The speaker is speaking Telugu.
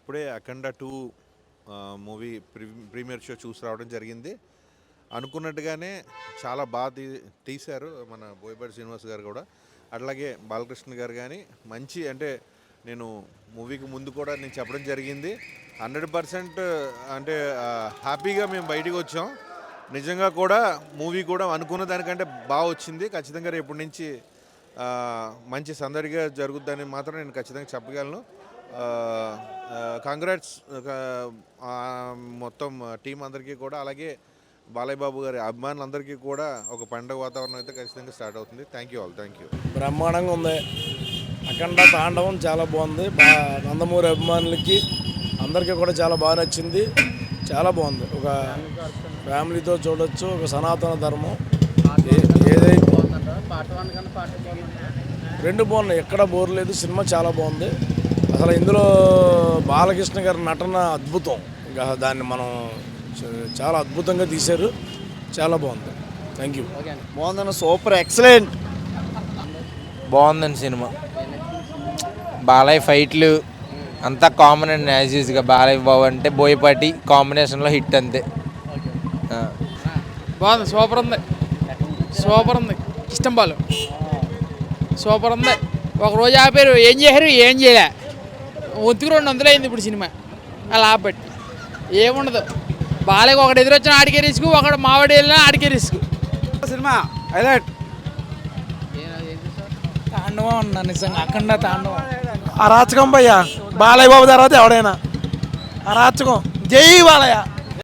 ఇప్పుడే అఖండ 2 మూవీ ప్రీమియర్ షో చూసి రావడం జరిగింది. అనుకున్నట్టుగానే చాలా బాగా తీశారు మన బోయపాటి శ్రీనివాస్ గారు కూడా. అట్లాగే బాలకృష్ణ గారు కానీ మంచి అంటే నేను మూవీకి ముందు కూడా నేను చెప్పడం జరిగింది. 100% అంటే హ్యాపీగా మేము బయటికి వచ్చాం. నిజంగా కూడా మూవీ కూడా అనుకున్న దానికంటే బాగా వచ్చింది. ఖచ్చితంగా రేపటి నుంచి మంచి సందడిగా జరుగుద్దని మాత్రం నేను ఖచ్చితంగా చెప్పగలను. కంగ్రాట్స్ మొత్తం టీం అందరికీ కూడా, అలాగే బాలయ్య బాబు గారి అభిమానులందరికీ కూడా ఒక పండుగ వాతావరణం అయితే ఖచ్చితంగా స్టార్ట్ అవుతుంది. Thank you all. Thank you. బ్రహ్మాండంగా ఉంది. అఖండ తాండవం చాలా బాగుంది. నందమూరి అభిమానులకి అందరికీ కూడా చాలా బాగా నచ్చింది. చాలా బాగుంది. ఒక ఫ్యామిలీతో చూడొచ్చు. ఒక సనాతన ధర్మం ఏదైతే రెండు బాగున్నాయి, ఎక్కడ బోర్ లేదు. సినిమా చాలా బాగుంది. అసలు ఇందులో బాలకృష్ణ గారి నటన అద్భుతం. ఇంకా దాన్ని మనం చాలా అద్భుతంగా తీశారు. చాలా బాగుంది. Thank you. బాగుందన్న, సూపర్, ఎక్సలెంట్. బాగుందండి సినిమా. బాలయ్య ఫైట్లు అంతా కామన్ అండి. యాజ్ యూజ్గా బాలయ్య బాబు అంటే బోయపాటి కాంబినేషన్లో హిట్ అంతే. బాగుంది. సూపర్ ఉంది. సూపర్ ఉంది. ఇష్టం బాలు సూపర్ ఉంది. ఒక రోజు ఆపారు, ఏం చేశారు, ఏం చేయలే. ఒత్తికి 200 అయింది ఇప్పుడు సినిమా. అలా ఆపట్టి ఏముండదు. బాలయ్య ఒకటి ఎదురొచ్చిన ఆడికే రిస్క్, ఒకడు మావాడి వెళ్ళినా ఆడికే రిస్క్. Cinema highlight. తాండవం అన్నా, నిజంగా అఖండ తాండవం. అరాచకం భయ్యా. బాలయ్య బాబు తర్వాత ఎవడైనా అరాచకం. జై బాలయ్య.